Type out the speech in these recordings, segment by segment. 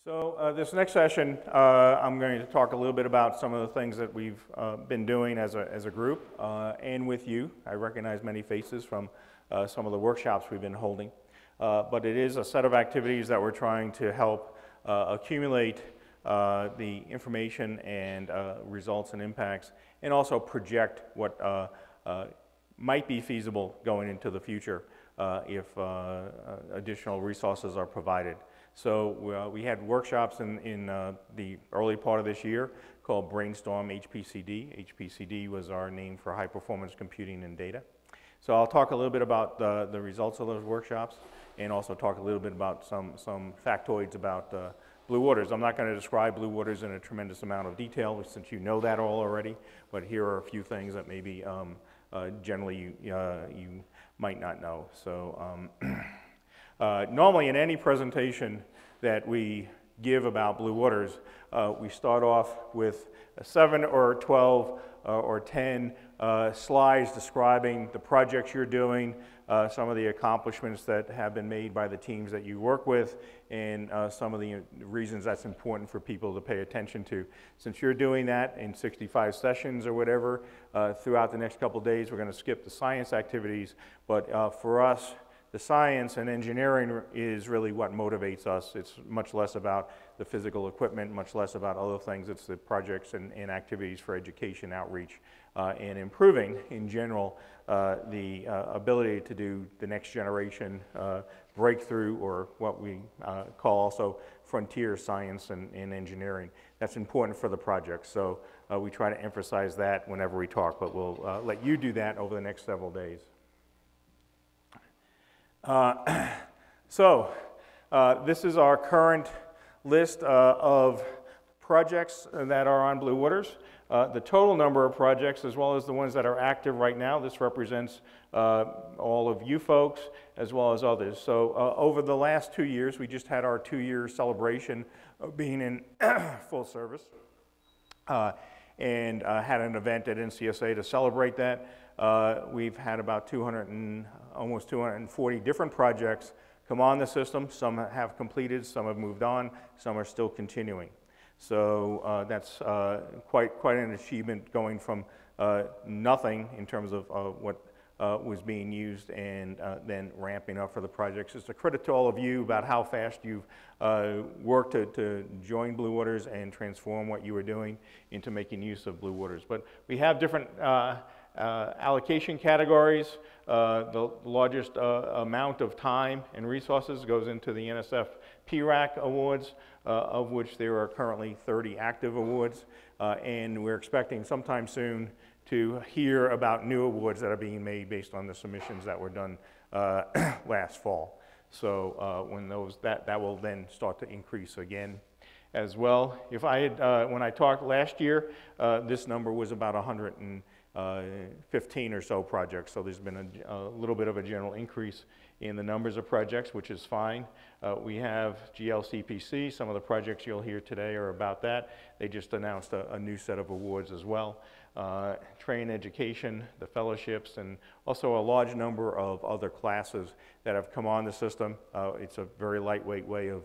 So this next session, I'm going to talk a little bit about some of the things that we've been doing as a group and with you. I recognize many faces from some of the workshops we've been holding, but it is a set of activities that we're trying to help accumulate the information and results and impacts, and also project what might be feasible going into the future if additional resources are provided. So we had workshops in the early part of this year called BrainstormHPCD. HPCD was our name for high performance computing and data. So I'll talk a little bit about the results of those workshops and also talk a little bit about some factoids about blue waters. I'm not going to describe blue waters in a tremendous amount of detail since you know that all already, but here are a few things that maybe generally you might not know. So normally in any presentation that we give about blue waters, we start off with 7 or 12 or 10 slides describing the projects you're doing, some of the accomplishments that have been made by the teams that you work with, and some of the reasons that's important for people to pay attention to. Since you're doing that in 65 sessions or whatever throughout the next couple of days, we're going to skip the science activities, but for us, the science and engineering is really what motivates us. It's much less about the physical equipment, much less about other things. It's the projects and activities for education, outreach, and improving, in general, the ability to do the next generation breakthrough, or what we call also frontier science and engineering. That's important for the project. So we try to emphasize that whenever we talk, but we'll let you do that over the next several days. This is our current list of projects that are on Blue Waters. The total number of projects, as well as the ones that are active right now, this represents all of you folks as well as others. So over the last 2 years, we just had our 2-year celebration of being in full service and had an event at NCSA to celebrate that. We've had about almost 240 different projects come on the system. Some have completed, some have moved on, some are still continuing. So that's quite an achievement, going from nothing in terms of what was being used and then ramping up for the projects. It's a credit to all of you about how fast you've worked to join Blue Waters and transform what you were doing into making use of Blue Waters. But we have different allocation categories. The largest amount of time and resources goes into the NSF PRAC awards, of which there are currently 30 active awards, and we're expecting sometime soon to hear about new awards that are being made based on the submissions that were done last fall. So when that will then start to increase again as well. If I had, when I talked last year, this number was about 115 or so projects, so there's been a little bit of a general increase in the numbers of projects, which is fine. We have GLCPC. Some of the projects you'll hear today are about that. They just announced a new set of awards as well. Train education, the fellowships, and also a large number of other classes that have come on the system. It's a very lightweight way of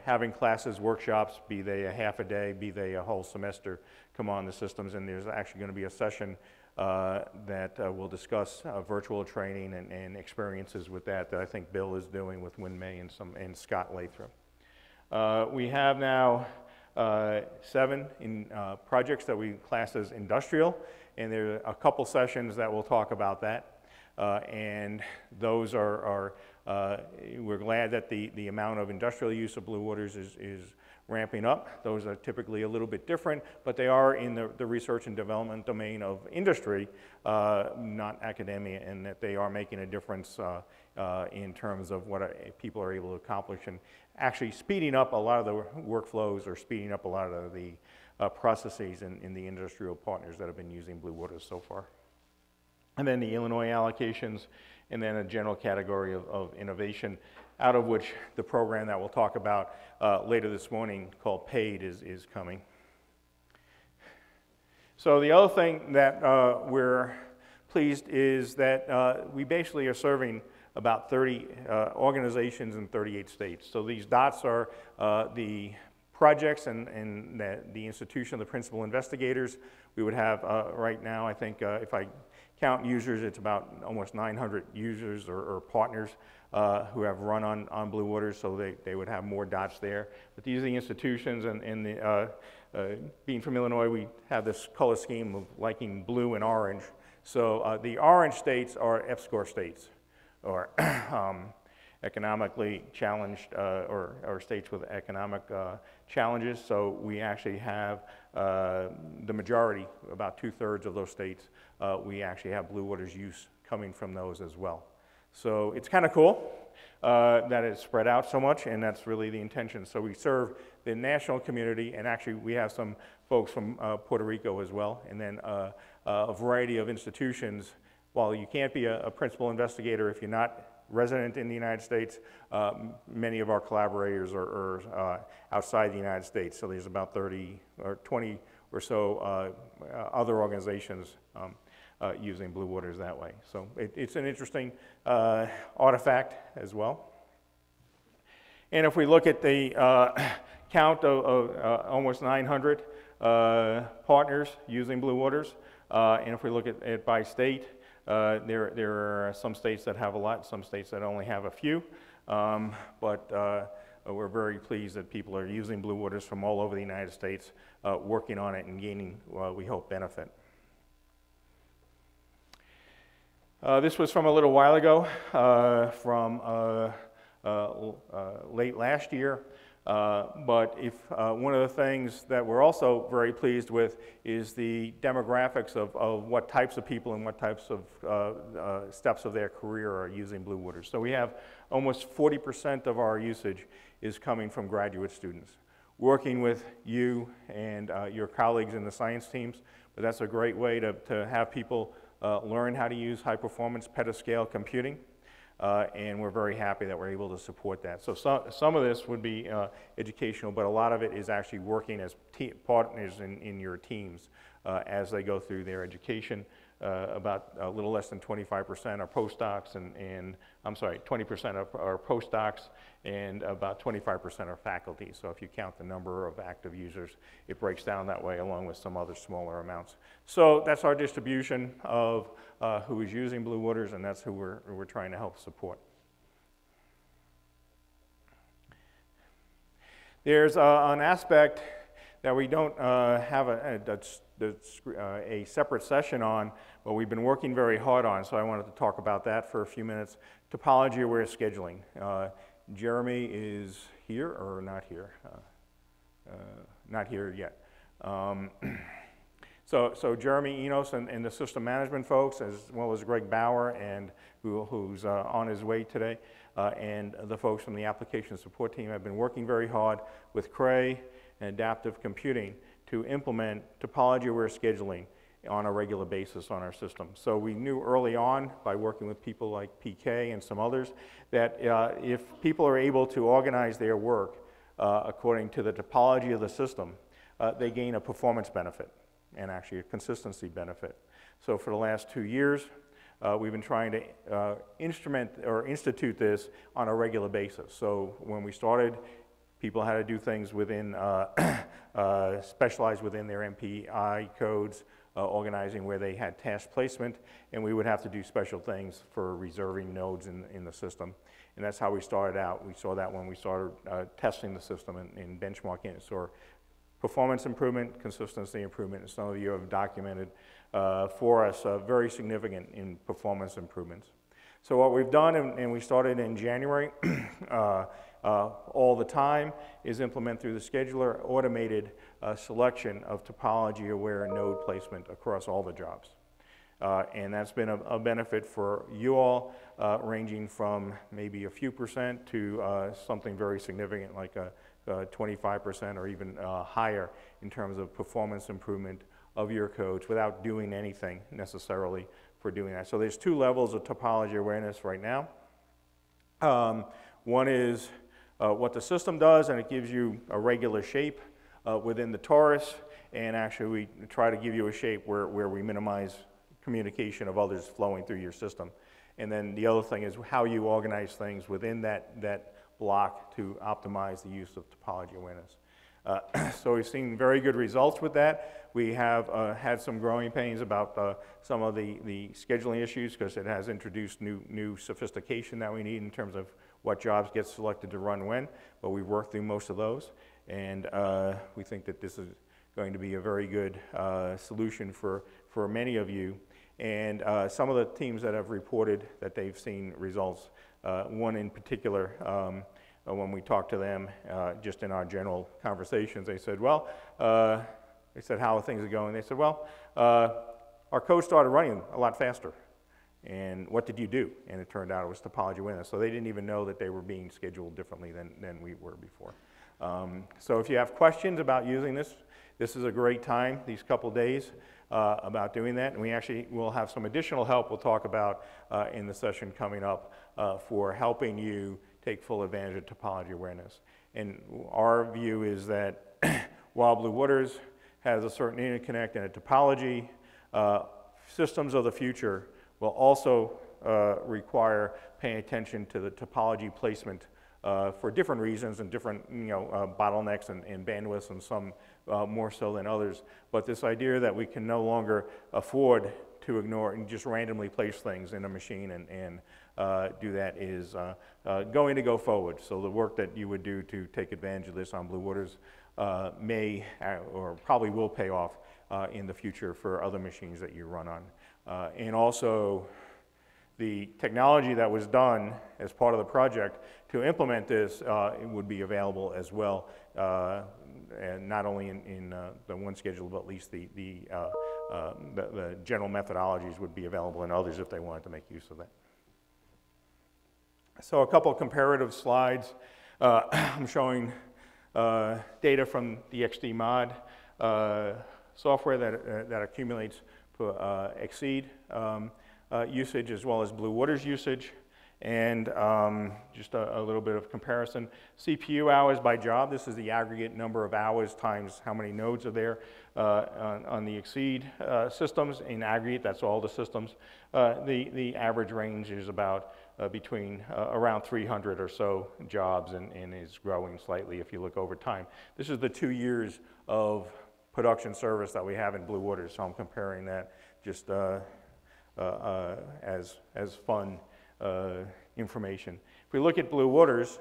having classes, workshops, be they a half a day, be they a whole semester, come on the systems, and there's actually going to be a session that will discuss virtual training and experiences with that I think Bill is doing with Win May and Scott Latham. We have now 7 projects that we class as industrial, and there are a couple sessions that will talk about that. And those are we're glad that the amount of industrial use of Blue Waters is ramping up. Those are typically a little bit different, but they are in the research and development domain of industry, not academia, and that they are making a difference in terms of what people are able to accomplish, and actually speeding up a lot of the workflows, or speeding up a lot of the processes in the industrial partners that have been using Blue Waters so far. And then the Illinois allocations, and then a general category of innovation, out of which the program that we'll talk about later this morning called PAID is coming. So the other thing that we're pleased is that we basically are serving about 30 organizations in 38 states. So these dots are the projects and the institution of the principal investigators. We would have right now, I think, if I count users, it's about almost 900 users or partners who have run on Blue Waters, so they would have more dots there. But these are the institutions, and being from Illinois, we have this color scheme of liking blue and orange. So the orange states are F-score states, or economically challenged, or states with economic challenges. So we actually have the majority, about 2/3 of those states, we actually have Blue Waters use coming from those as well. So it's kind of cool that it's spread out so much, and that's really the intention. So we serve the national community, and actually we have some folks from Puerto Rico as well, and then a variety of institutions. While you can't be a principal investigator if you're not resident in the United States, many of our collaborators are outside the United States. So there's about 30 or 20 or so other organizations using Blue Waters that way. So it's an interesting artifact as well. And if we look at the count of almost 900 partners using Blue Waters, and if we look at it by state, there are some states that have a lot, some states that only have a few, but we're very pleased that people are using Blue Waters from all over the United States, working on it and gaining, we hope, benefit. This was from a little while ago, from late last year. But if one of the things that we're also very pleased with is the demographics of what types of people and what types of steps of their career are using Blue Waters. So we have almost 40% of our usage is coming from graduate students, working with you and your colleagues in the science teams. But that's a great way to have people learn how to use high-performance petascale computing. And we're very happy that we're able to support that. So some of this would be educational, but a lot of it is actually working as partners in your teams as they go through their education. About a little less than 25% are postdocs, and I'm sorry, 20% are postdocs, and about 25% are faculty. So if you count the number of active users, it breaks down that way along with some other smaller amounts. So that's our distribution of who is using Blue Waters, and that's who we're trying to help support. There's an aspect that we don't have a separate session on, but we've been working very hard on, so I wanted to talk about that for a few minutes. Topology-aware scheduling. Jeremy is here, or not here? Not here yet. So Jeremy Enos and the system management folks, as well as Greg Bauer, and who's on his way today, and the folks from the application support team have been working very hard with Cray and adaptive computing to implement topology-aware scheduling on a regular basis on our system. So we knew early on, by working with people like PK and some others, that if people are able to organize their work according to the topology of the system, they gain a performance benefit and actually a consistency benefit. So for the last 2 years, we've been trying to instrument or institute this on a regular basis. So when we started, people had to do things within, specialized within their MPI codes, organizing where they had task placement, and we would have to do special things for reserving nodes in the system. And that's how we started out. We saw that when we started testing the system and benchmarking it. So performance improvement, consistency improvement, and some of you have documented for us very significant in performance improvements. So what we've done, and we started in January, all the time, is implement through the scheduler automated selection of topology-aware node placement across all the jobs. And that's been a benefit for you all, ranging from maybe a few percent to something very significant like 25% or even higher in terms of performance improvement of your codes without doing anything necessarily for doing that. So there's 2 levels of topology awareness right now. One is what the system does, and it gives you a regular shape within the torus, and actually we try to give you a shape where we minimize communication of others flowing through your system. And then the other thing is how you organize things within that block to optimize the use of topology awareness. So we've seen very good results with that. We have had some growing pains about some of the scheduling issues because it has introduced new sophistication that we need in terms of what jobs get selected to run when, but we've worked through most of those. And we think that this is going to be a very good solution for many of you. And some of the teams that have reported that they've seen results, one in particular, when we talked to them just in our general conversations, they said, well, they said, how are things going? They said, well, our code started running a lot faster. And what did you do? And it turned out it was topology awareness. So they didn't even know that they were being scheduled differently than we were before. So if you have questions about using this, this is a great time, these couple days, about doing that. And we actually will have some additional help we'll talk about in the session coming up for helping you take full advantage of topology awareness. And our view is that while Blue Waters has a certain interconnect and a topology, systems of the future will also require paying attention to the topology placement for different reasons and different bottlenecks and bandwidths, and some more so than others. But this idea that we can no longer afford to ignore and just randomly place things in a machine and do that is going to go forward. So the work that you would do to take advantage of this on Blue Waters may or probably will pay off in the future for other machines that you run on. And also, the technology that was done as part of the project to implement this would be available as well, and not only in the one schedule, but at least the general methodologies would be available in others if they wanted to make use of that. So a couple of comparative slides. I'm showing data from the XD mod software that accumulates XSEED usage as well as Blue Waters usage, and just a little bit of comparison. CPU hours by job, this is the aggregate number of hours times how many nodes are there on the XSEED systems. In aggregate, that's all the systems. The average range is about between around 300 or so jobs, and is growing slightly if you look over time. This is the 2 years of production service that we have in Blue Waters, so I'm comparing that just as fun information. If we look at Blue Waters,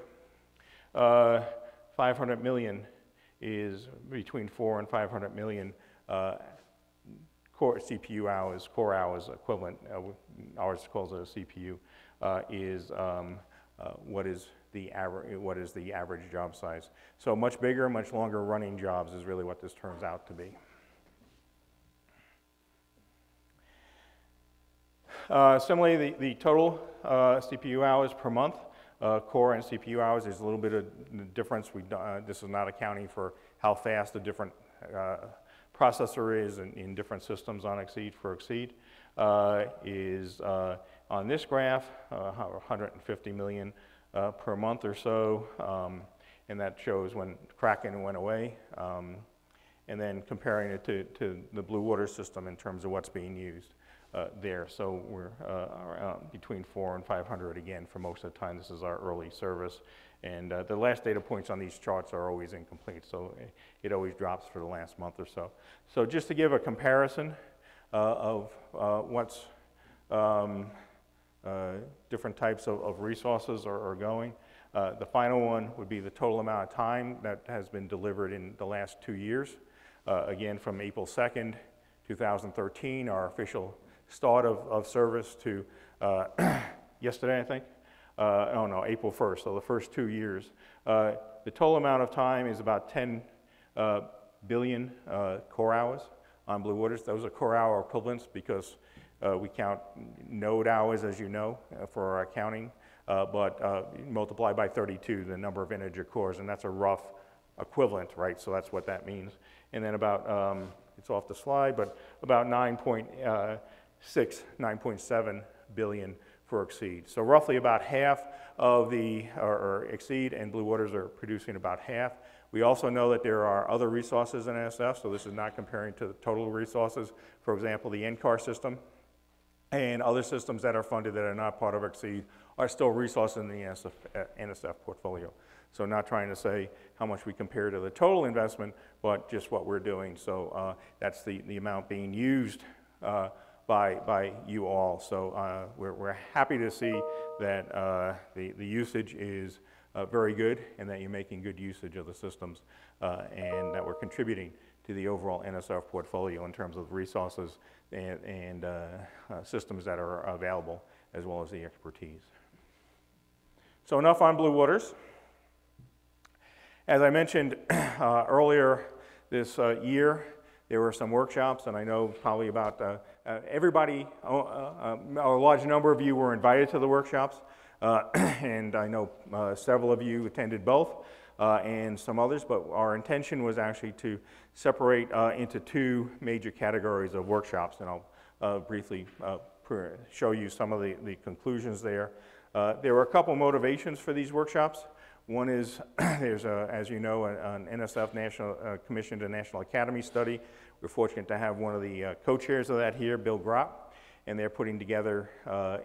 500 million is between 4 and 500 million core CPU hours, core hours equivalent. Ours calls it a CPU. Is what is the average job size? So much bigger, much longer running jobs is really what this turns out to be. Similarly, the total CPU hours per month, core and CPU hours, there's a little bit of difference. This is not accounting for how fast the different processor is in different systems on XSEED for XSEED. Is on this graph, 150 million per month or so, and that shows when Kraken went away, and then comparing it to the Blue Waters system in terms of what's being used there. So we're around between 4 and 500 again for most of the time. This is our early service, and the last data points on these charts are always incomplete, so it always drops for the last month or so. So just to give a comparison of what's different types of resources are going. The final one would be the total amount of time that has been delivered in the last 2 years. Again, from April 2nd, 2013, our official start of service, to yesterday, I think. Oh no, April 1st, so the first 2 years. The total amount of time is about 10 billion core hours on Blue Waters. Those are core hour equivalents because we count node hours, as you know, for our accounting, but multiply by 32 the number of integer cores, and that's a rough equivalent, right? So that's what that means. And then about, it's off the slide, but about 9.6, 9.7 billion for XSEED. So roughly about half of the, or XSEED and Blue Waters are producing about half. We also know that there are other resources in NSF, so this is not comparing to the total resources. For example, the NCAR system and other systems that are funded that are not part of XSEED are still resources in the NSF portfolio. So not trying to say how much we compare to the total investment, but just what we're doing. So that's the amount being used by you all. So we're happy to see that the usage is very good and that you're making good usage of the systems and that we're contributing to the overall NSF portfolio in terms of resources and systems that are available, as well as the expertise. So enough on Blue Waters. As I mentioned earlier this year, there were some workshops, and I know probably about everybody, a large number of you were invited to the workshops, and I know several of you attended both, and some others, but our intention was actually to separate into two major categories of workshops, and I'll briefly show you some of the conclusions there. There were a couple motivations for these workshops. One is, there's, as you know, an NSF commissioned a National Academy study. We're fortunate to have one of the co-chairs of that here, Bill Gropp, and they're putting together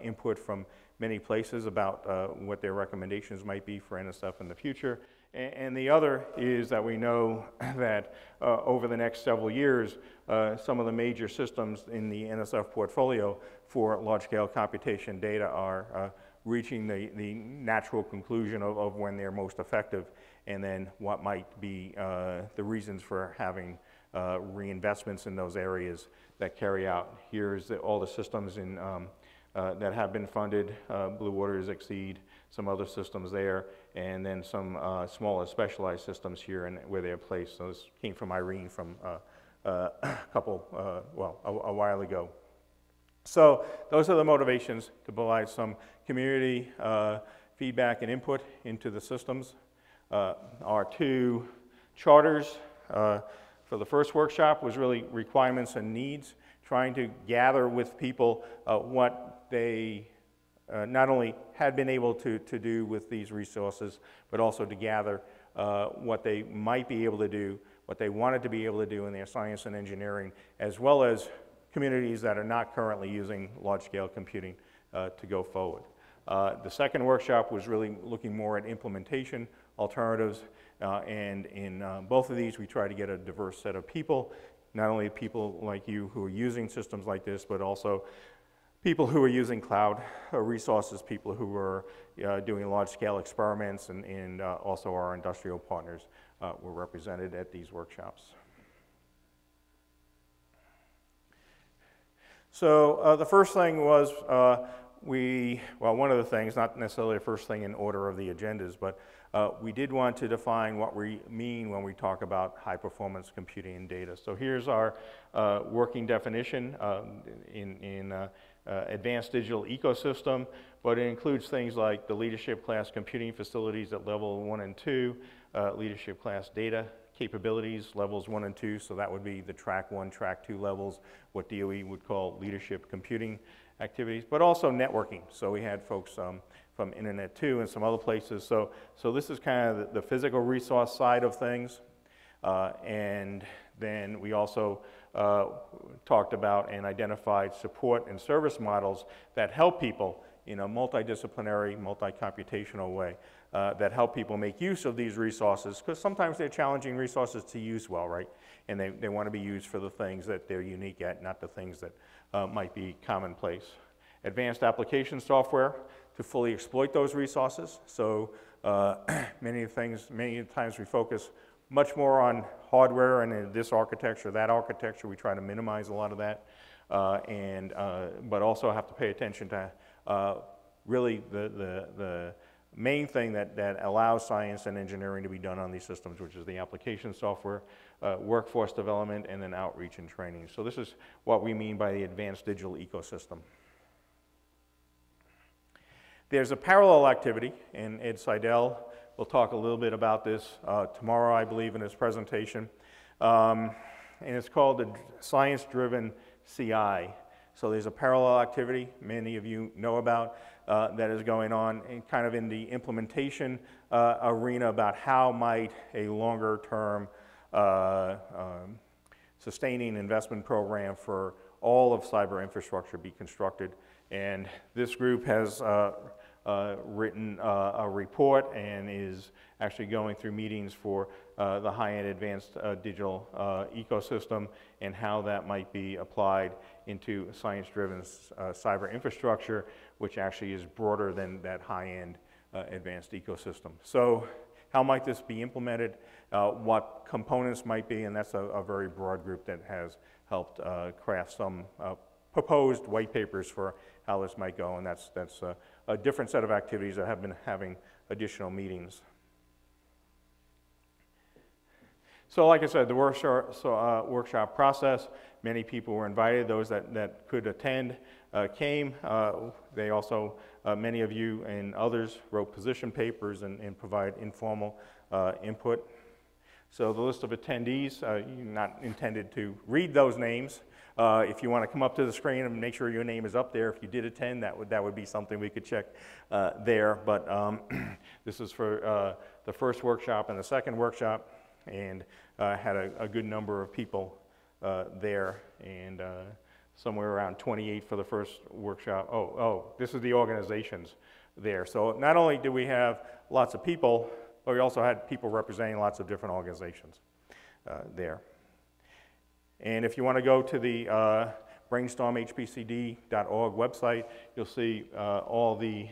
input from many places about what their recommendations might be for NSF in the future. And the other is that we know that over the next several years, some of the major systems in the NSF portfolio for large-scale computation data are reaching the natural conclusion of when they're most effective, and then what might be the reasons for having reinvestments in those areas that carry out. Here's all the systems in, that have been funded, Blue Waters, XSEED, some other systems there, and then some smaller specialized systems here and where they're placed. So this came from Irene from a while ago. So those are the motivations to provide some community feedback and input into the systems. Our two charters for the first workshop was really requirements and needs, trying to gather with people what they not only had been able to do with these resources, but also to gather what they might be able to do, what they wanted to be able to do in their science and engineering, as well as communities that are not currently using large-scale computing to go forward. The second workshop was really looking more at implementation alternatives, and in both of these we try to get a diverse set of people, not only people like you who are using systems like this, but also people who are using cloud resources, people who are doing large-scale experiments, and also our industrial partners were represented at these workshops. So the first thing was one of the things, not necessarily the first thing in order of the agendas, but we did want to define what we mean when we talk about high-performance computing and data. So here's our working definition in advanced digital ecosystem, but it includes things like the leadership class computing facilities at level 1 and 2, leadership class data capabilities, levels 1 and 2, so that would be the track 1, track 2 levels, what DOE would call leadership computing activities, but also networking. So we had folks from Internet 2 and some other places. So this is kind of the physical resource side of things. And then we also talked about and identified support and service models that help people in a multidisciplinary, multi-computational way, that help people make use of these resources, because sometimes they're challenging resources to use well, right? And they want to be used for the things that they're unique at, not the things that might be commonplace. Advanced application software to fully exploit those resources. So many times we focus much more on hardware and in this architecture, that architecture. We try to minimize a lot of that, but also have to pay attention to really the main thing that allows science and engineering to be done on these systems, which is the application software, workforce development, and then outreach and training. So this is what we mean by the advanced digital ecosystem. There's a parallel activity, and Ed Seidel will talk a little bit about this tomorrow, I believe, in his presentation. And it's called the ScienceDriven CI. So there's a parallel activity many of you know about that is going on kind of in the implementation arena about how might a longer term sustaining investment program for all of cyber infrastructure be constructed. And this group has written a report and is actually going through meetings for the high-end advanced digital ecosystem and how that might be applied into science-driven cyber infrastructure, which actually is broader than that high-end advanced ecosystem. So how might this be implemented? What components might be, and that's a very broad group that has helped craft some proposed white papers for how this might go, and that's a different set of activities that have been having additional meetings. So like I said, the workshop process, many people were invited. Those that could attend came. They also, many of you and others wrote position papers and provide informal input. So the list of attendees, you're not intended to read those names. If you want to come up to the screen and make sure your name is up there, if you did attend, that would be something we could check there. But this is for the first workshop and the second workshop, and had a good number of people there, and somewhere around 28 for the first workshop. This is the organizations there. So not only do we have lots of people, but we also had people representing lots of different organizations there. And if you want to go to the BrainstormHPCD.org website, you'll see all the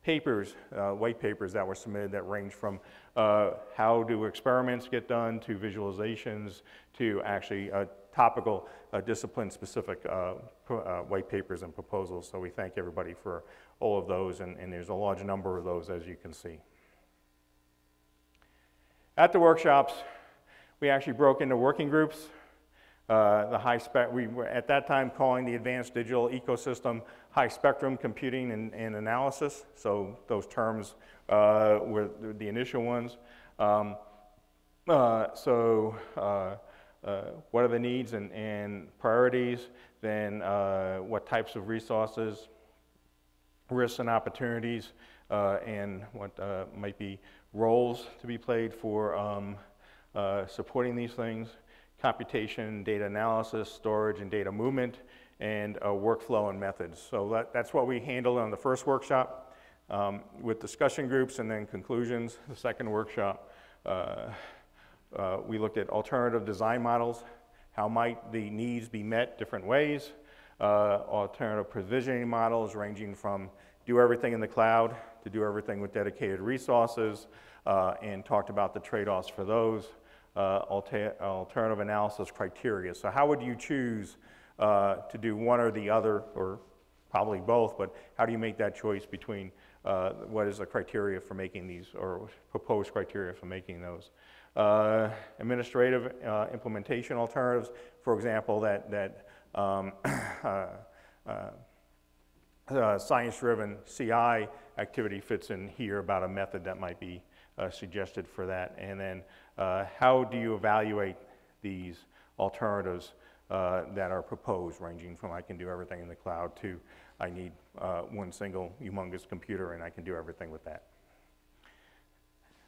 papers, white papers that were submitted that range from how do experiments get done to visualizations to actually topical discipline-specific white papers and proposals. So we thank everybody for all of those, and there's a large number of those, as you can see. At the workshops, we actually broke into working groups. The high spec, we were at that time calling the advanced digital ecosystem high spectrum computing and analysis. So those terms were the initial ones. What are the needs and priorities? Then what types of resources, risks and opportunities, and what might be roles to be played for supporting these things. Computation, data analysis, storage and data movement, and workflow and methods. So that's what we handled on the first workshop with discussion groups and then conclusions. The second workshop, we looked at alternative design models. How might the needs be met different ways? Alternative provisioning models ranging from do everything in the cloud to do everything with dedicated resources, and talked about the trade-offs for those. Alternative analysis criteria. So how would you choose to do one or the other, or probably both, but how do you make that choice between what is the criteria for making these, or proposed criteria for making those? Administrative implementation alternatives, for example, that ScienceDriven CI activity fits in here about a method that might be suggested for that. And then how do you evaluate these alternatives that are proposed, ranging from I can do everything in the cloud to I need one single humongous computer and I can do everything with that.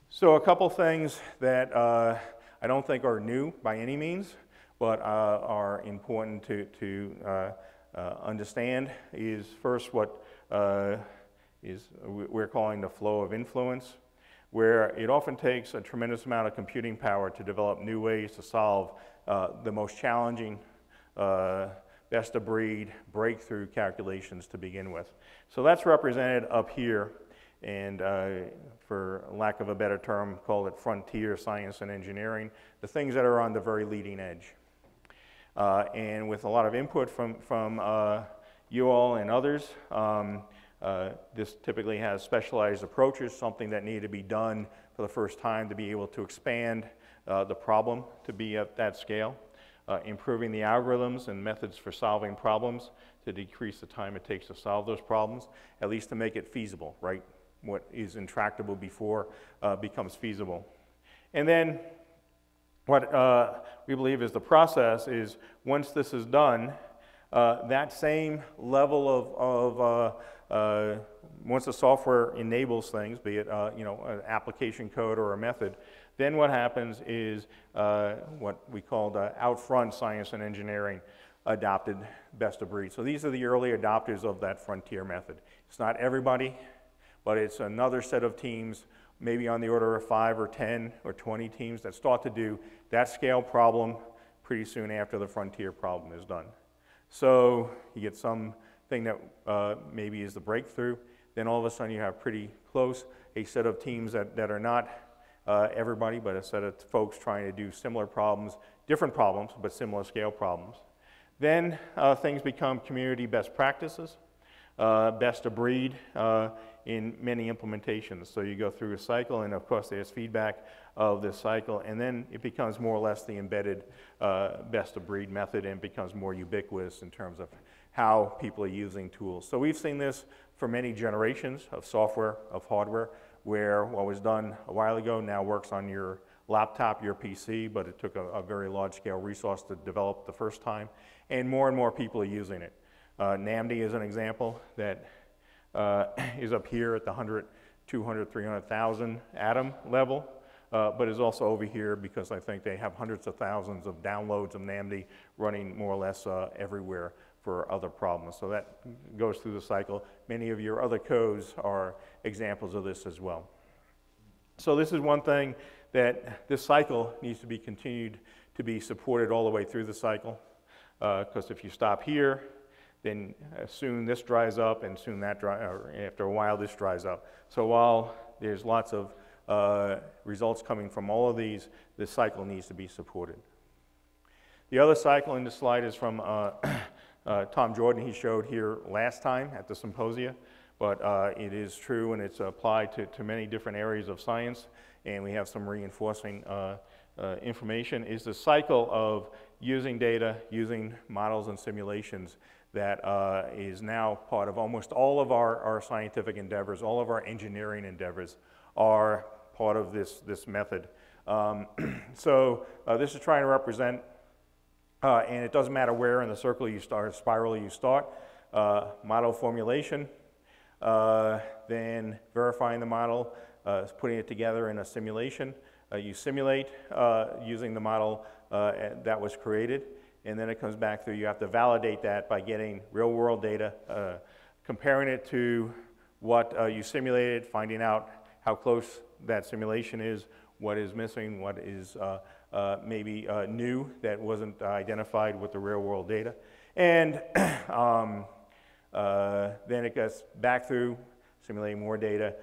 So a couple things that I don't think are new by any means, but are important to understand is first what we're calling the flow of influence, where it often takes a tremendous amount of computing power to develop new ways to solve the most challenging, best of breed, breakthrough calculations to begin with. So that's represented up here, and for lack of a better term, call it frontier science and engineering, the things that are on the very leading edge. And with a lot of input from you all and others, this typically has specialized approaches, something that needed to be done for the first time to be able to expand the problem to be at that scale, improving the algorithms and methods for solving problems to decrease the time it takes to solve those problems, at least to make it feasible, right? What is intractable before becomes feasible. And then what we believe is the process is once this is done, that same level of once the software enables things, be it an application code or a method, then what happens is what we call the out front science and engineering adopted best of breed. So these are the early adopters of that frontier method. It's not everybody, but it's another set of teams, maybe on the order of 5 or 10 or 20 teams that start to do that scale problem pretty soon after the frontier problem is done. So you get something that maybe is the breakthrough, then all of a sudden you have pretty close a set of teams that are not everybody, but a set of folks trying to do similar problems, different problems, but similar scale problems. Then things become community best practices, best of breed in many implementations. So you go through a cycle, and of course there's feedback of this cycle, and then it becomes more or less the embedded best of breed method, and becomes more ubiquitous in terms of how people are using tools. So we've seen this for many generations of software, of hardware, where what was done a while ago now works on your laptop, your PC, but it took a very large scale resource to develop the first time, and more people are using it. NAMD is an example that is up here at the 100, 200, 300,000 atom level, but is also over here because I think they have hundreds of thousands of downloads of NAMD running more or less everywhere for other problems. So that goes through the cycle. Many of your other codes are examples of this as well. So this is one thing that this cycle needs to be continued to be supported all the way through the cycle, because if you stop here, then soon this dries up, and soon that or after a while this dries up. So while there's lots of results coming from all of these, this cycle needs to be supported. The other cycle in this slide is from Tom Jordan. He showed here last time at the symposia, but it is true, and it's applied to many different areas of science, and we have some reinforcing information, is the cycle of using data, using models and simulations that is now part of almost all of our scientific endeavors. All of our engineering endeavors are part of this method. So this is trying to represent, and it doesn't matter where in the circle you start, or spiral you start, model formulation, then verifying the model, putting it together in a simulation. You simulate using the model that was created, and then it comes back through. You have to validate that by getting real-world data, comparing it to what you simulated, finding out how close that simulation is, what is missing, what is maybe new that wasn't identified with the real-world data. And then it goes back through, simulating more data,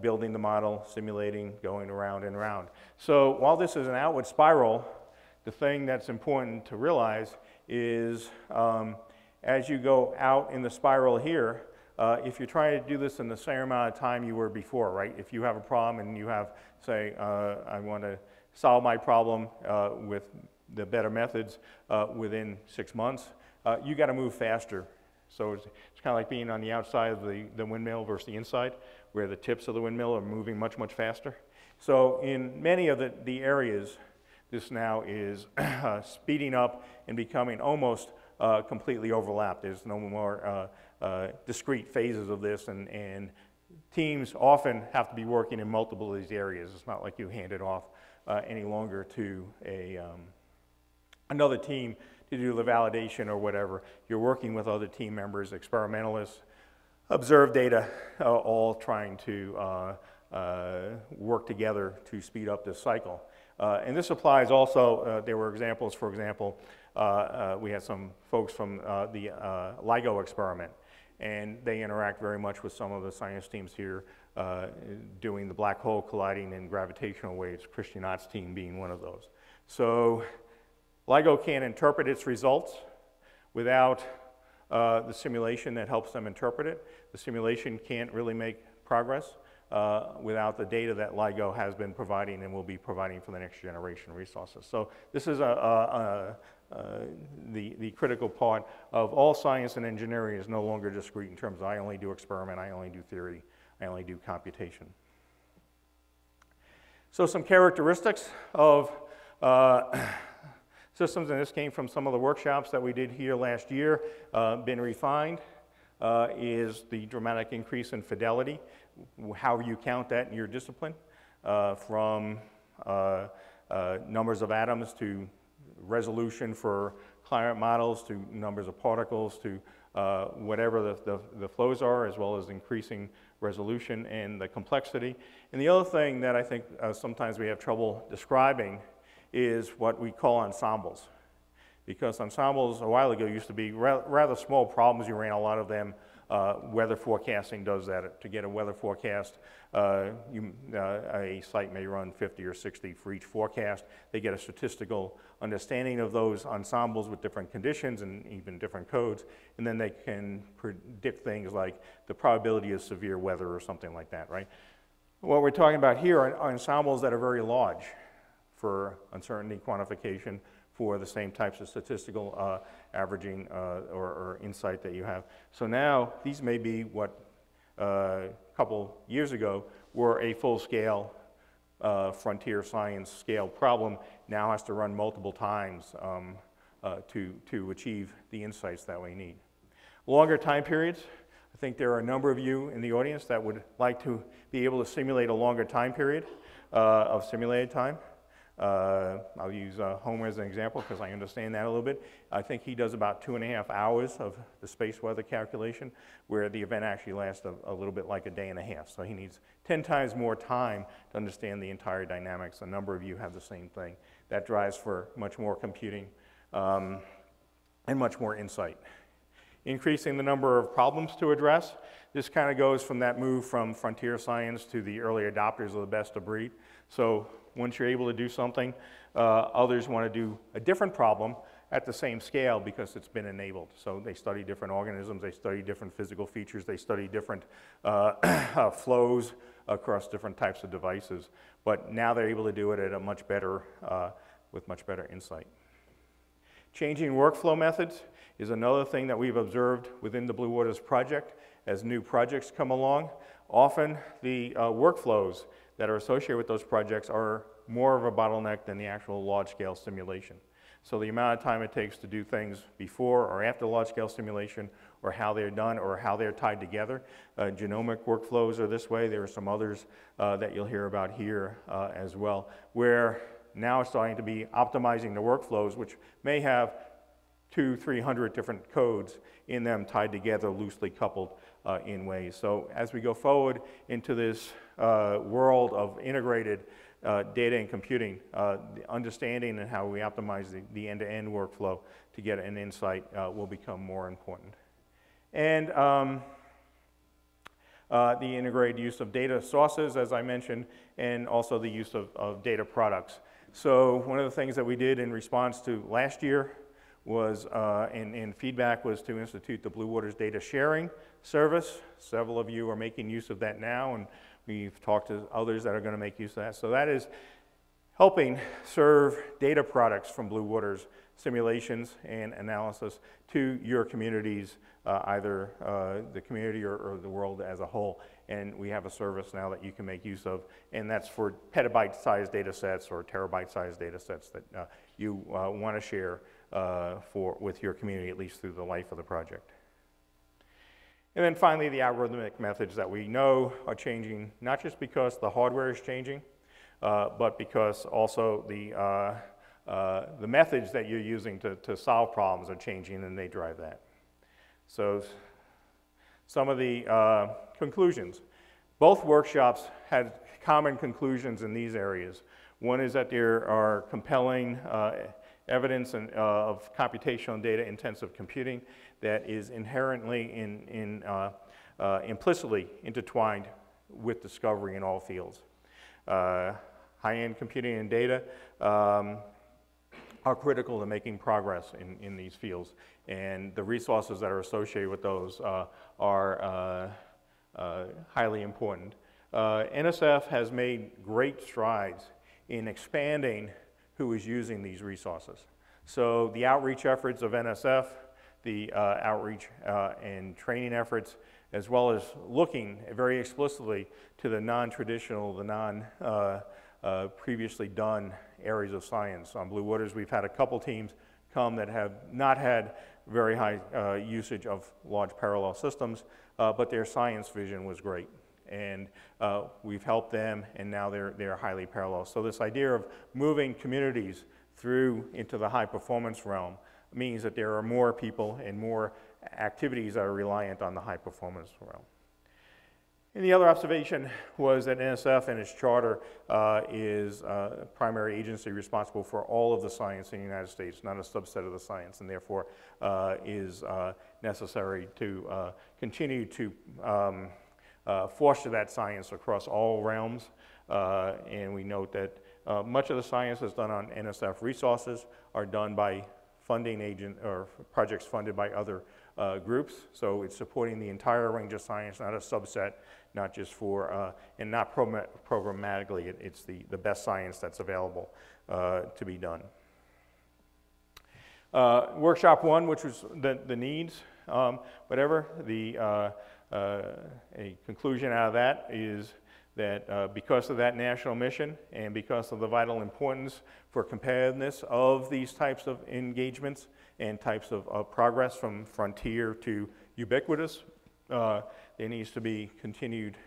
building the model, simulating, going around and around. So while this is an outward spiral, the thing that's important to realize is as you go out in the spiral here, if you're trying to do this in the same amount of time you were before, right? If you have a problem and you have, say, I want to solve my problem with the better methods within 6 months, you got to move faster. So it's kind of like being on the outside of the windmill versus the inside, where the tips of the windmill are moving much faster. So in many of the areas, this now is speeding up and becoming almost completely overlapped. There's no more discrete phases of this, and teams often have to be working in multiple of these areas. It's not like you hand it off any longer to another team to do the validation or whatever. You're working with other team members, experimentalists, observe data, all trying to work together to speed up this cycle. And this applies also, there were examples, for example, we had some folks from the LIGO experiment, and they interact very much with some of the science teams here doing the black hole colliding in gravitational waves, Christian Ott's team being one of those. So LIGO can't interpret its results without the simulation that helps them interpret it. The simulation can't really make progress without the data that LIGO has been providing and will be providing for the next generation resources. So this is the critical part of all science and engineering is no longer discrete in terms of I only do experiment, I only do theory, I only do computation. So some characteristics of systems, and this came from some of the workshops that we did here last year, been refined, is the dramatic increase in fidelity, how you count that in your discipline, from numbers of atoms to resolution for climate models to numbers of particles to whatever the flows are, as well as increasing resolution and the complexity. And the other thing that I think sometimes we have trouble describing is what we call ensembles. Because ensembles a while ago used to be rather small problems. You ran a lot of them. Weather forecasting does that. To get a weather forecast, a site may run 50 or 60 for each forecast. They get a statistical understanding of those ensembles with different conditions and even different codes, and then they can predict things like the probability of severe weather or something like that, right? What we're talking about here are ensembles that are very large for uncertainty quantification, for the same types of statistical averaging or insight that you have. So now these may be what a couple years ago were a full-scale frontier science scale problem, now has to run multiple times to achieve the insights that we need. Longer time periods. I think there are a number of you in the audience that would like to be able to simulate a longer time period of simulated time. I'll use Homer as an example because I understand that a little bit. I think he does about 2.5 hours of the space weather calculation, where the event actually lasts a little bit like a day and a half. So he needs 10 times more time to understand the entire dynamics. A number of you have the same thing. That drives for much more computing and much more insight. Increasing the number of problems to address. This kind of goes from that move from frontier science to the early adopters of the best of breed. So once you're able to do something, others want to do a different problem at the same scale because it's been enabled. So they study different organisms, they study different physical features, they study different flows across different types of devices. But now they're able to do it at a much better, with much better insight. Changing workflow methods is another thing that we've observed within the Blue Waters project as new projects come along. Often the workflows that are associated with those projects are more of a bottleneck than the actual large-scale simulation. So the amount of time it takes to do things before or after large-scale simulation, or how they're done, or how they're tied together. Genomic workflows are this way. There are some others that you'll hear about here as well, where now it's starting to be optimizing the workflows, which may have 200-300 different codes in them tied together, loosely coupled in ways. So as we go forward into this world of integrated data and computing, the understanding and how we optimize the end-to-end workflow to get an insight will become more important. And the integrated use of data sources, as I mentioned, and also the use of data products. So one of the things that we did in response to last year was, and feedback was to institute the Blue Waters Data Sharing Service. Several of you are making use of that now, and we've talked to others that are going to make use of that. So that is helping serve data products from Blue Waters, simulations and analysis to your communities, either the community or the world as a whole. And we have a service now that you can make use of, and that's for petabyte-sized data sets or terabyte-sized data sets that you want to share with your community, at least through the life of the project. And then finally, the algorithmic methods that we know are changing, not just because the hardware is changing, but because also the methods that you're using to solve problems are changing, and they drive that. So some of the conclusions. Both workshops had common conclusions in these areas. One is that there are compelling evidence of computational data intensive computing that is inherently implicitly intertwined with discovery in all fields. High-end computing and data are critical to making progress in these fields, and the resources that are associated with those are highly important. NSF has made great strides in expanding who is using these resources. So the outreach efforts of NSF, the outreach and training efforts, as well as looking very explicitly to the non-traditional, the previously done areas of science. On Blue Waters, we've had a couple teams come that have not had very high usage of large parallel systems, but their science vision was great. And we've helped them, and now they're highly parallel. So this idea of moving communities through into the high performance realm means that there are more people and more activities that are reliant on the high performance realm. And the other observation was that NSF and its charter is a primary agency responsible for all of the science in the United States, not a subset of the science, and therefore is necessary to continue to foster that science across all realms. And we note that much of the science that's done on NSF resources are done by funding agent or projects funded by other groups. So it's supporting the entire range of science, not a subset, not just for, and not programmatically. It's the best science that's available to be done. Workshop 1, which was the needs, whatever, a conclusion out of that is that because of that national mission and because of the vital importance for competitiveness of these types of engagements and types of progress from frontier to ubiquitous, there needs to be continued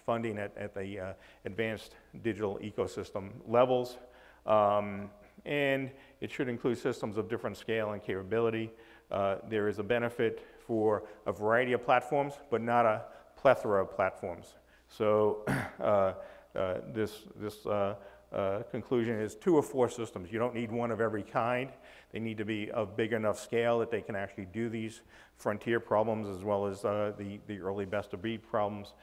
funding at the advanced digital ecosystem levels. And it should include systems of different scale and capability. There is a benefit for a variety of platforms, but not a plethora of platforms. So this conclusion is 2 or 4 systems. You don't need one of every kind. They need to be of big enough scale that they can actually do these frontier problems as well as the early best of breed problems.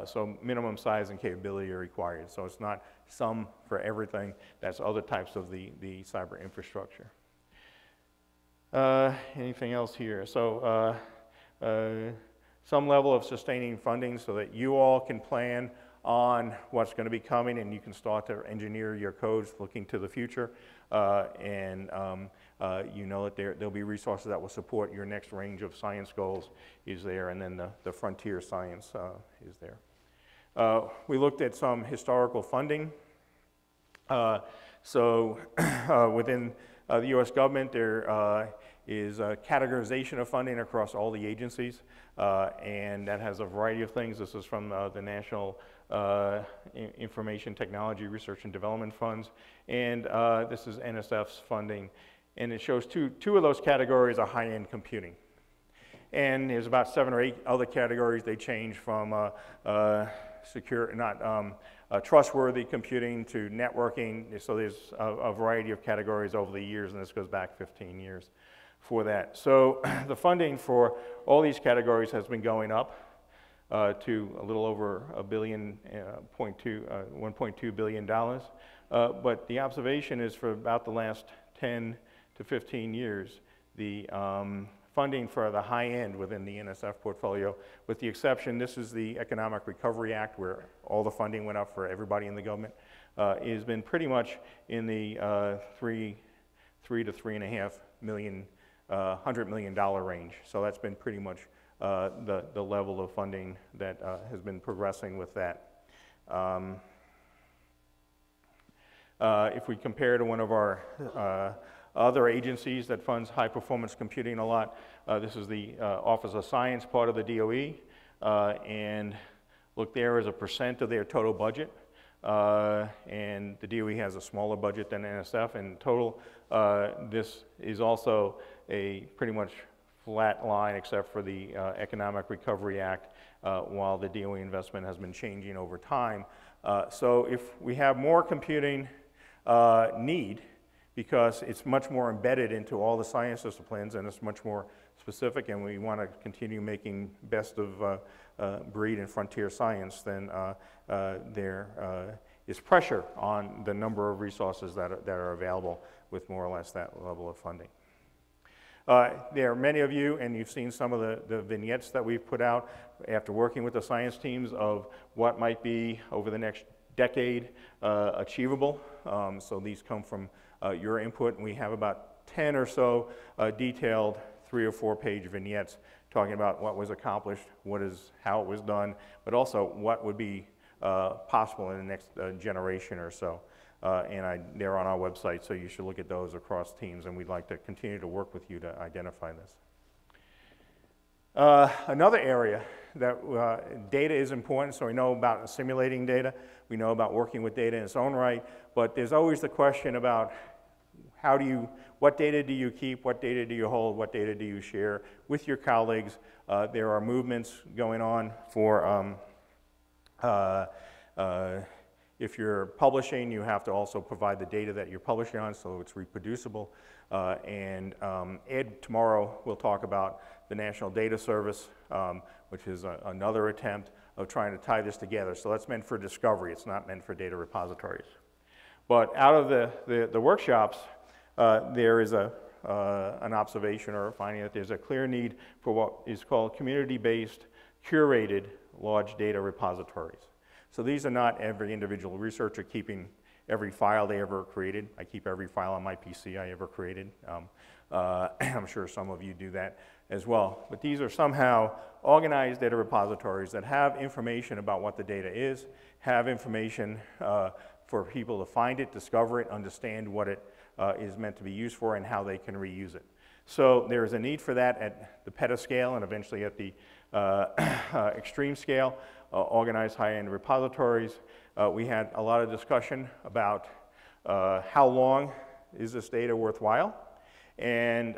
So minimum size and capability are required. So it's not some for everything. That's other types of the cyber infrastructure. Anything else here? So some level of sustaining funding so that you all can plan on what's going to be coming and you can start to engineer your codes looking to the future. You know that there'll be resources that will support your next range of science goals is there, and then the frontier science is there. We looked at some historical funding. Within the U.S. government, there is a categorization of funding across all the agencies, and that has a variety of things. This is from the National Information Technology Research and Development Funds, and this is NSF's funding, and it shows two of those categories are high-end computing. And there's about 7 or 8 other categories. They change from trustworthy computing to networking. So there's a variety of categories over the years, and this goes back 15 years for that. So the funding for all these categories has been going up to a little over $1.2 billion. But the observation is for about the last 10 to 15 years, the funding for the high end within the NSF portfolio, with the exception, this is the Economic Recovery Act where all the funding went up for everybody in the government, has been pretty much in the $3 to $3.5 million, $100 million range. So that's been pretty much the level of funding that has been progressing with that. If we compare to one of our other agencies that funds high performance computing a lot, this is the Office of Science, part of the DOE, and look there as a % of their total budget. And the DOE has a smaller budget than NSF in total. This is also a pretty much flat line except for the Economic Recovery Act, while the DOE investment has been changing over time. So if we have more computing need, because it's much more embedded into all the science disciplines and it's much more specific, and we want to continue making best of breed and frontier science, then there is pressure on the number of resources that are available with more or less that level of funding. There are many of you, and you've seen some of the vignettes that we've put out after working with the science teams of what might be over the next decade achievable. So these come from your input, and we have about 10 or so detailed 3 or 4 page vignettes talking about what was accomplished, how it was done, but also what would be possible in the next generation or so. They're on our website, so you should look at those across teams, and we'd like to continue to work with you to identify this. Another area that data is important, so we know about simulating data, we know about working with data in its own right, but there's always the question about what data do you keep, what data do you hold, what data do you share with your colleagues? There are movements going on for if you're publishing, you have to also provide the data that you're publishing on so it's reproducible. Ed tomorrow will talk about the National Data Service, which is another attempt of trying to tie this together. So that's meant for discovery. It's not meant for data repositories. But out of the workshops, there is an observation or a finding that there's a clear need for what is called community-based, curated large data repositories. So these are not every individual researcher keeping every file they ever created. I keep every file on my PC I ever created. I'm sure some of you do that as well. But these are somehow organized data repositories that have information about what the data is, have information for people to find it, discover it, understand what it is meant to be used for, and how they can reuse it. So there is a need for that at the petascale and eventually at the extreme scale, organized high-end repositories. We had a lot of discussion about how long is this data worthwhile, and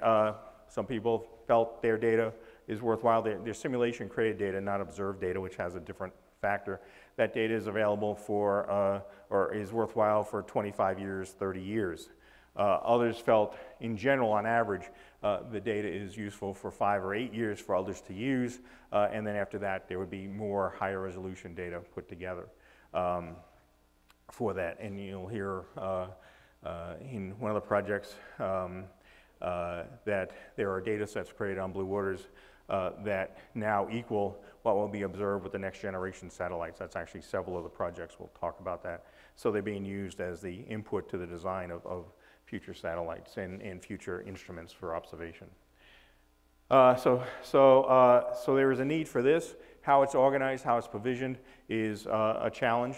some people felt their data is worthwhile. Their simulation created data, not observed data, which has a different factor. That data is available for, or is worthwhile for 25 years, 30 years. Others felt, in general, on average, the data is useful for 5 or 8 years for others to use, and then after that, there would be more higher resolution data put together for that. And you'll hear in one of the projects that there are data sets created on Blue Waters that now equal what will be observed with the next generation satellites. That's actually several of the projects. We'll talk about that. So they're being used as the input to the design of future satellites and future instruments for observation. So there is a need for this. How it's organized, how it's provisioned is a challenge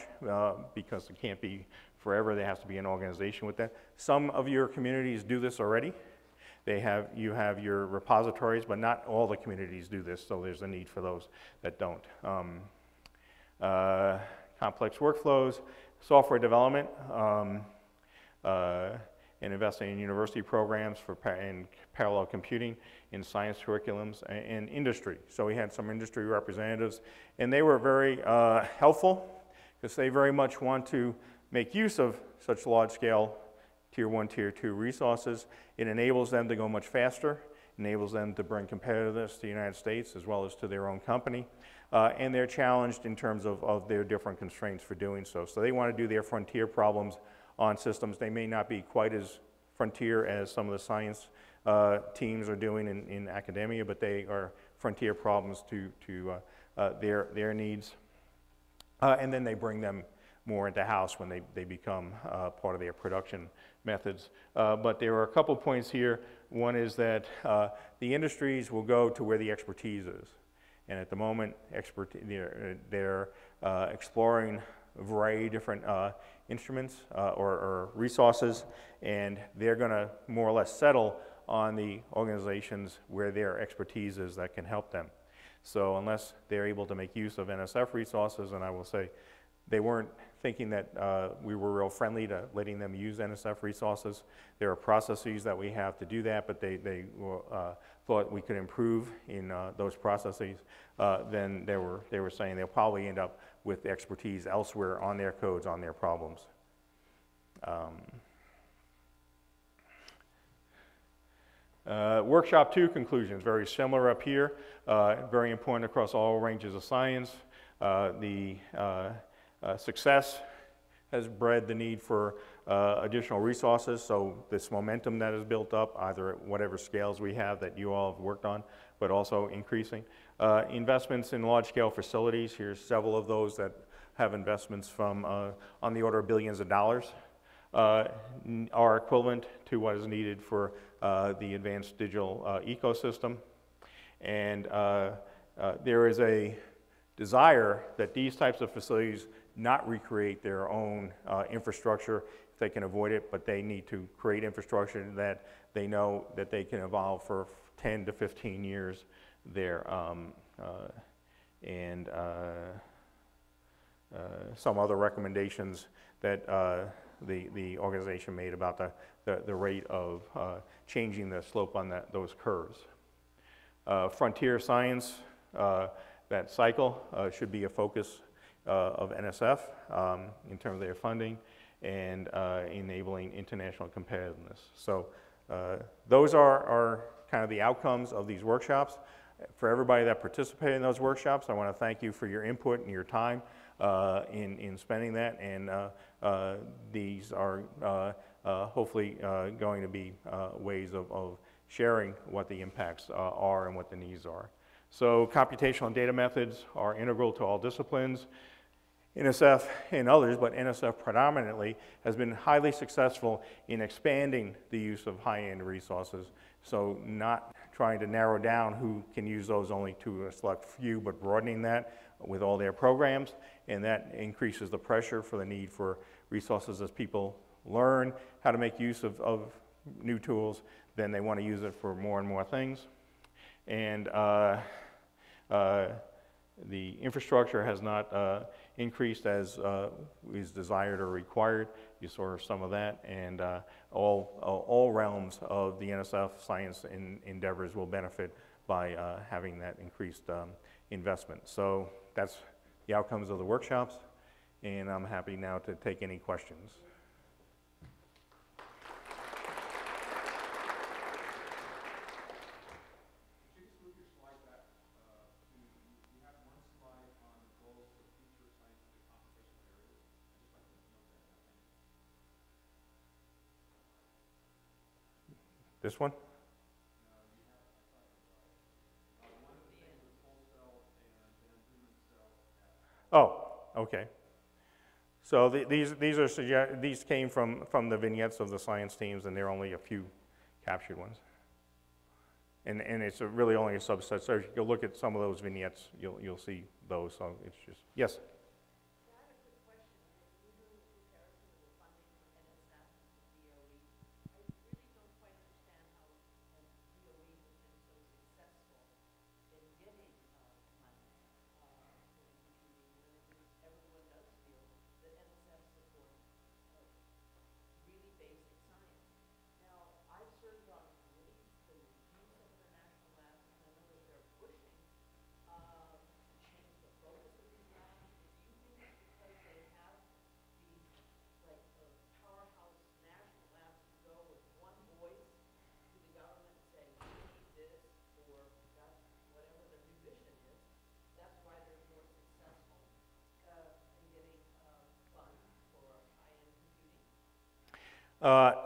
because it can't be forever. There has to be an organization with that. Some of your communities do this already. You have your repositories, but not all the communities do this, so there's a need for those that don't. Complex workflows, software development, and investing in university programs and parallel computing in science curriculums and industry. So we had some industry representatives, and they were very helpful because they very much want to make use of such large-scale Tier 1, Tier 2 resources. It enables them to go much faster, enables them to bring competitiveness to the United States as well as to their own company, and they're challenged in terms of their different constraints for doing so. So they want to do their frontier problems on systems. They may not be quite as frontier as some of the science teams are doing in academia, but they are frontier problems to their needs. And then they bring them more into house when they become part of their production methods. But there are a couple points here. One is that the industries will go to where the expertise is. And at the moment, they're exploring a variety of different instruments or resources, and they're going to more or less settle on the organizations where their expertise is that can help them. So unless they're able to make use of NSF resources, and I will say they weren't thinking that we were real friendly to letting them use NSF resources. There are processes that we have to do that, but they thought we could improve in those processes. Then they were saying they'll probably end up with expertise elsewhere on their codes, on their problems. Workshop 2 conclusions, very similar up here, very important across all ranges of science. Success has bred the need for additional resources, so this momentum that is built up, either at whatever scales we have that you all have worked on, but also increasing. Investments in large-scale facilities, here's several of those that have investments from on the order of billions of dollars, are equivalent to what is needed for the advanced digital ecosystem. And there is a desire that these types of facilities not recreate their own infrastructure if they can avoid it, but they need to create infrastructure that they know that they can evolve for 10 to 15 years there. Some other recommendations that the organization made about the rate of changing the slope on those curves. Frontier science, that cycle should be a focus of NSF in terms of their funding and enabling international competitiveness. So those are kind of the outcomes of these workshops. For everybody that participated in those workshops, I want to thank you for your input and your time in spending that, and these are hopefully going to be ways of sharing what the impacts are and what the needs are. So computational and data methods are integral to all disciplines. NSF and others, but NSF predominantly, has been highly successful in expanding the use of high-end resources. So not trying to narrow down who can use those only to a select few, but broadening that with all their programs, and that increases the pressure for the need for resources as people learn how to make use of new tools, then they want to use it for more and more things. And the infrastructure has not increased as is desired or required. You saw some of that, and all realms of the NSF science endeavors will benefit by having that increased investment. So that's the outcomes of the workshops, and I'm happy now to take any questions. This one? Oh, okay. So these came from the vignettes of the science teams, and there are only a few captured ones. And it's really only a subset. So if you go look at some of those vignettes, you'll see those. So it's just, yes?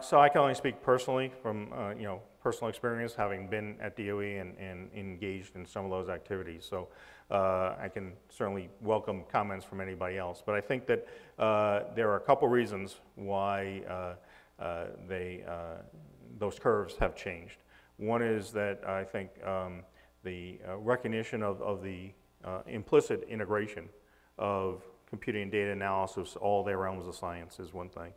So I can only speak personally from personal experience, having been at DOE and engaged in some of those activities. So I can certainly welcome comments from anybody else. But I think that there are a couple reasons why those curves have changed. One is that I think the recognition of the implicit integration of computing and data analysis, all their realms of science, is one thing.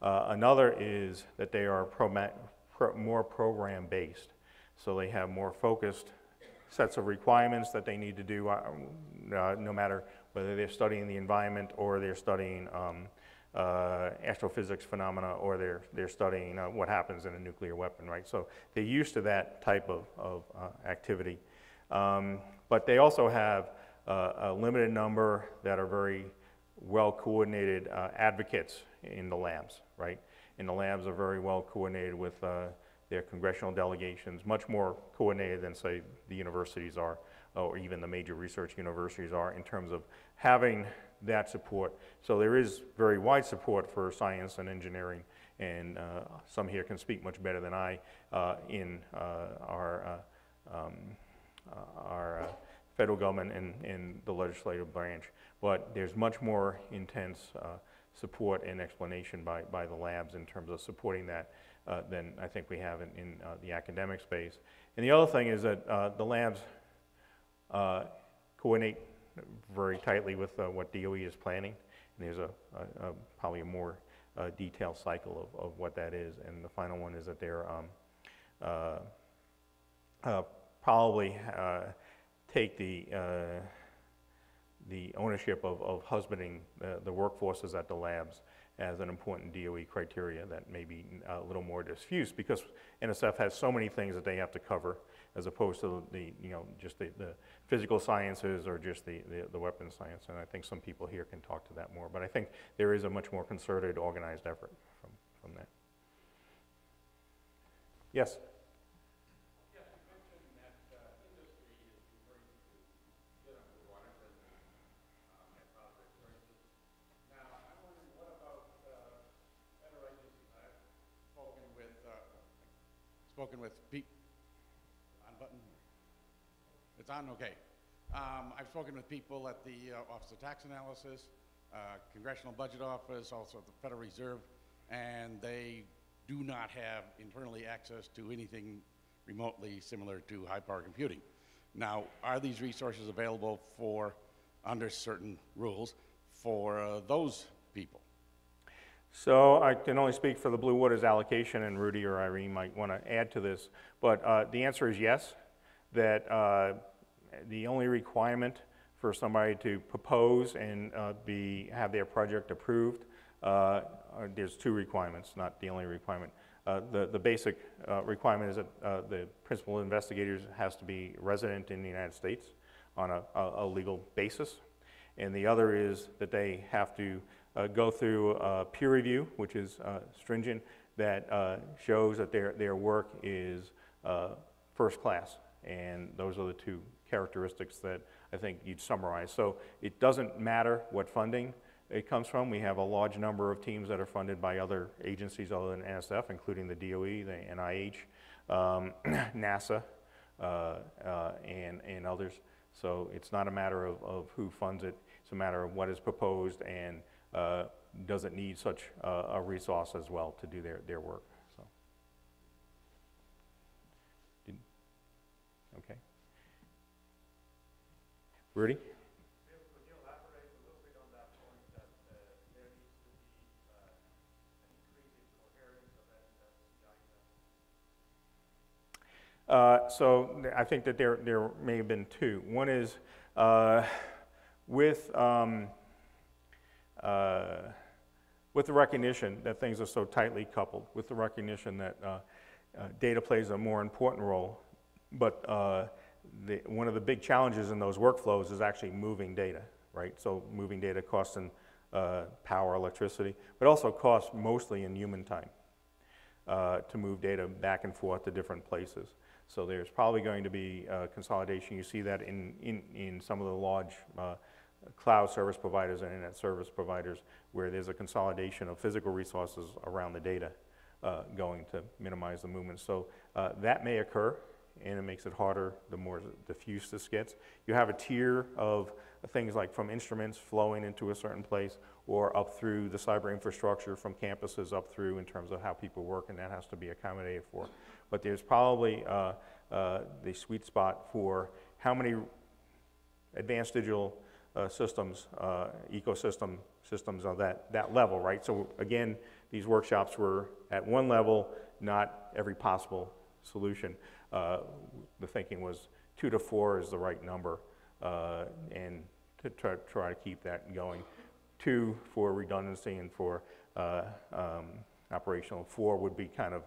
Another is that they are more program-based, so they have more focused sets of requirements that they need to do, no matter whether they're studying the environment or they're studying astrophysics phenomena or they're studying what happens in a nuclear weapon, right? So they're used to that type of activity. But they also have a limited number that are very well-coordinated advocates in the labs, right? And the labs are very well coordinated with their congressional delegations, much more coordinated than, say, the universities are, or even the major research universities are, in terms of having that support. So there is very wide support for science and engineering, and some here can speak much better than I in our federal government and the legislative branch. But there's much more intense support and explanation by the labs in terms of supporting that than I think we have in the academic space. And the other thing is that the labs coordinate very tightly with what DOE is planning. And there's probably a more detailed cycle of what that is. And the final one is that they're probably take the ownership of husbanding the workforces at the labs as an important DOE criteria that may be a little more diffuse, because NSF has so many things that they have to cover, as opposed to the, just the physical sciences or just the weapons science. And I think some people here can talk to that more. But I think there is a much more concerted, organized effort from that. Yes? Yes, you mentioned that industry is referring to get on the water and hypothesis experiences. Now, I'm wondering, what about federal agencies? I've spoken with people. On button? It's on? Okay. I've spoken with people at the Office of Tax Analysis, Congressional Budget Office, also the Federal Reserve, and they do not have internally access to anything remotely similar to high-power computing. Now, are these resources available for, under certain rules, for those people? So I can only speak for the Blue Waters allocation, and Rudy or Irene might want to add to this. But the answer is yes, that the only requirement for somebody to propose and have their project approved, there's two requirements, not the only requirement. The basic requirement is that the principal investigator has to be resident in the United States on a legal basis. And the other is that they have to go through peer review, which is stringent, that shows that their work is first class. And those are the two characteristics that I think you'd summarize. So it doesn't matter what funding it comes from. We have a large number of teams that are funded by other agencies other than NSF, including the DOE, the NIH, NASA, and others. So it's not a matter of who funds it. It's a matter of what is proposed and does it need such a resource as well to do their work. So. Okay. Rudy? Could you elaborate a little bit on that point that there needs to be an increase in coherence of NSF CI? So I think that there may have been two. One is with the recognition that things are so tightly coupled, with the recognition that data plays a more important role, but one of the big challenges in those workflows is actually moving data, right? So moving data costs in power, electricity, but also costs mostly in human time to move data back and forth to different places. So there's probably going to be consolidation. You see that in some of the large cloud service providers and internet service providers, where there's a consolidation of physical resources around the data going to minimize the movement. So that may occur, and it makes it harder the more diffuse this gets. You have a tier of things like from instruments flowing into a certain place, or up through the cyber infrastructure from campuses up through in terms of how people work, and that has to be accommodated for. But there's probably the sweet spot for how many advanced digital systems, systems on that level, right? So again, these workshops were at one level, not every possible solution. The thinking was 2 to 4 is the right number, and to try to keep that going. 2 for redundancy and for operational. 4 would be kind of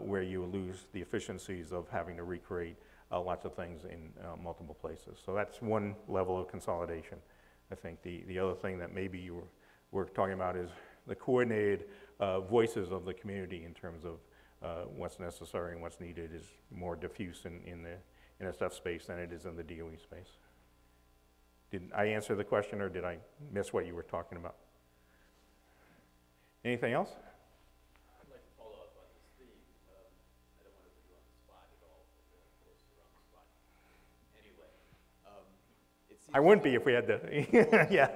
where you lose the efficiencies of having to recreate lots of things in multiple places. So that's one level of consolidation. I think the other thing that maybe you were talking about is the coordinated voices of the community in terms of what's necessary and what's needed is more diffuse in the NSF space than it is in the DOE space. Did I answer the question, or did I miss what you were talking about? Anything else? I'd like to follow up on this theme. I don't want to put you on the spot at all, but of course you're on the spot. Anyway, it seems I wouldn't be if we had to, yeah.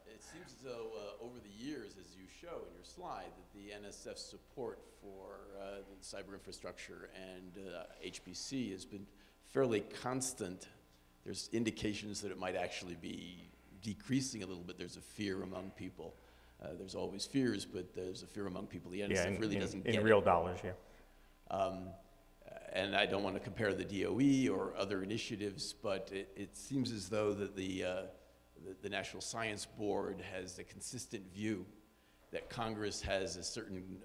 It seems as though over the years, as you show in your slide, that the NSF support for the cyber infrastructure and HPC has been fairly constant. There's indications that it might actually be decreasing a little bit. There's a fear among people. There's always fears, but there's a fear among people. The NSF really doesn't get it. In real dollars, yeah. And I don't want to compare the DOE or other initiatives, but it seems as though that the National Science Board has a consistent view that Congress has a certain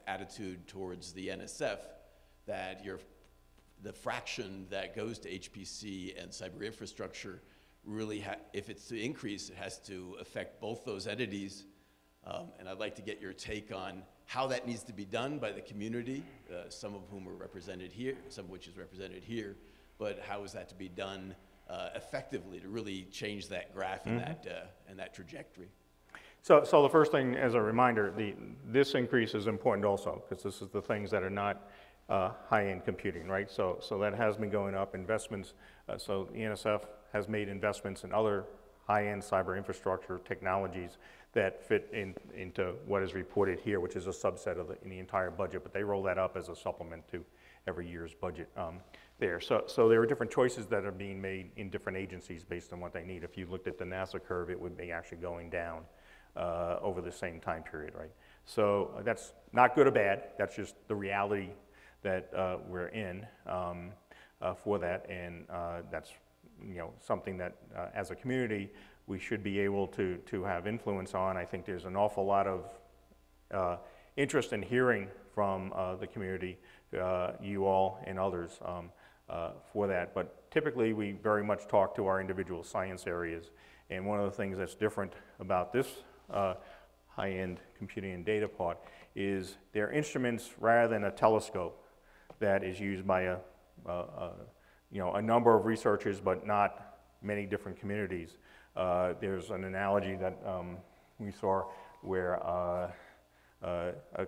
attitude towards the NSF, that the fraction that goes to HPC and cyber infrastructure really, if it's to increase, it has to affect both those entities. And I'd like to get your take on how that needs to be done by the community, some of whom are represented here, some of which is represented here, but how is that to be done effectively to really change that graph and that trajectory? So the first thing, as a reminder, this increase is important also, because this is the things that are not high-end computing, right? So that has been going up. Investments, so the NSF has made investments in other high-end cyber infrastructure technologies that fit into what is reported here, which is a subset of the entire budget, but they roll that up as a supplement to every year's budget there. So there are different choices that are being made in different agencies based on what they need. If you looked at the NASA curve, it would be actually going down over the same time period, right? So that's not good or bad. That's just the reality that we're in for that, and that's something that as a community we should be able to have influence on. I think there's an awful lot of interest in hearing from the community, you all and others for that. But typically we very much talk to our individual science areas, and one of the things that's different about this high-end computing and data part is they're instruments rather than a telescope that is used by a number of researchers, but not many different communities. There's an analogy that we saw where a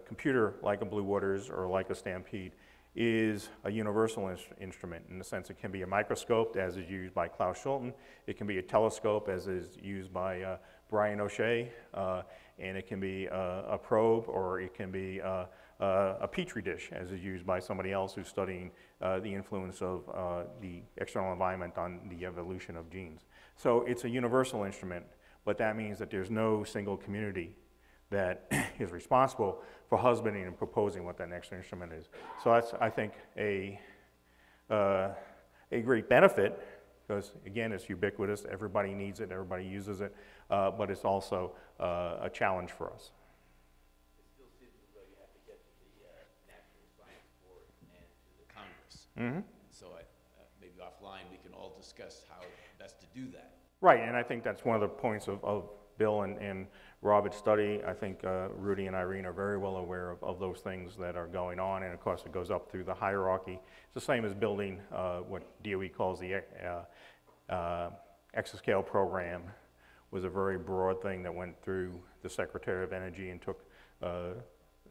computer like a Blue Waters or like a Stampede is a universal instrument in the sense it can be a microscope, as is used by Klaus Schulten. It can be a telescope, as is used by Brian O'Shea, and it can be a probe, or it can be a petri dish, as is used by somebody else who's studying the influence of the external environment on the evolution of genes. So it's a universal instrument, but that means that there's no single community that is responsible for husbanding and proposing what that next instrument is. So that's, I think, a great benefit, because again, it's ubiquitous, everybody needs it, everybody uses it, but it's also a challenge for us. It still seems as though you have to get to the National Science Board and to the Congress. So maybe offline we can all discuss how best to do that. Right, and I think that's one of the points of Bill and Robert's study. I think Rudy and Irene are very well aware of those things that are going on, and of course it goes up through the hierarchy. It's the same as building what DOE calls the exascale program. Was a very broad thing that went through the Secretary of Energy and took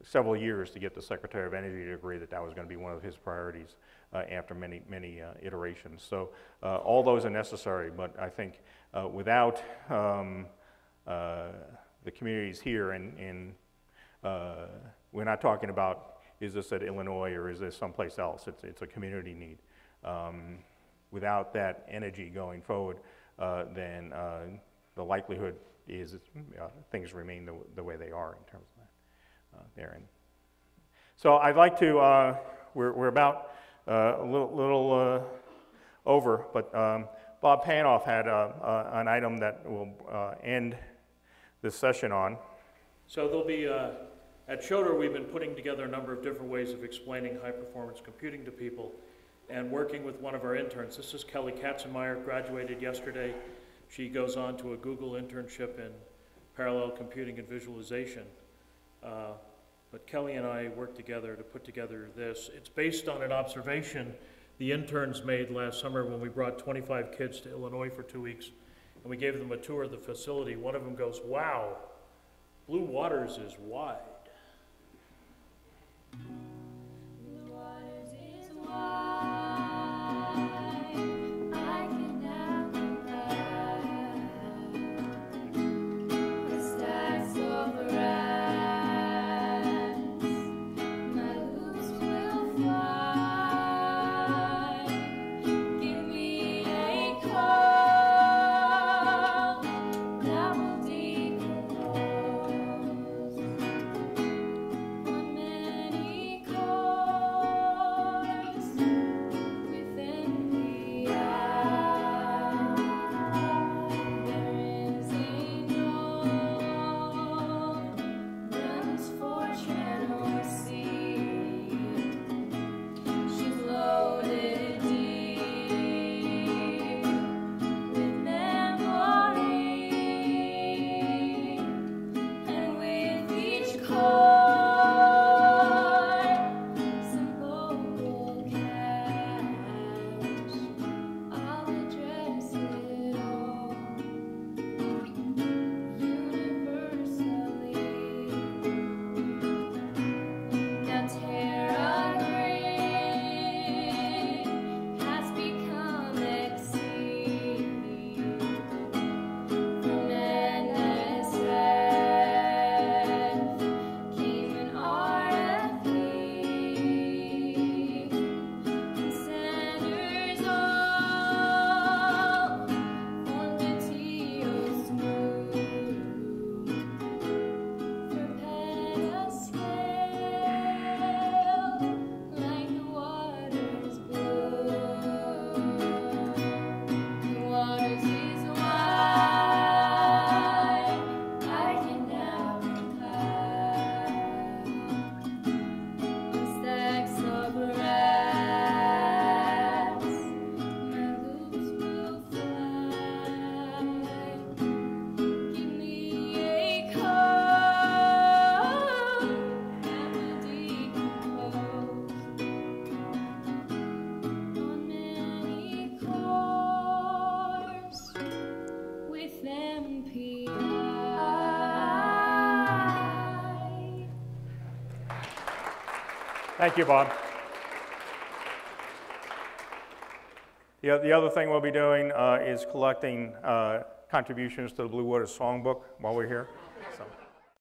several years to get the Secretary of Energy to agree that that was going to be one of his priorities after many iterations. So all those are necessary, but I think without the communities here, and we're not talking about is this at Illinois or is this someplace else. It's a community need. Without that energy going forward, then the likelihood is things remain the way they are in terms of that there. And so I'd like to, we're about a little over, but Bob Panoff had an item that will end this session on. So there'll be, at Schroeder, we've been putting together a number of different ways of explaining high-performance computing to people and working with one of our interns. This is Kelly Katzenmeyer, graduated yesterday. She goes on to a Google internship in parallel computing and visualization. But Kelly and I worked together to put together this. It's based on an observation the interns made last summer when we brought 25 kids to Illinois for 2 weeks, and we gave them a tour of the facility. One of them goes, "Wow, Blue Waters is wide." Blue Waters is wide. I can now compare the stacks of rats. My hoops will fly. Give me a call that will decompose on many cores. Thank you, Bob. The other thing we'll be doing is collecting contributions to the Blue Water Songbook while we're here.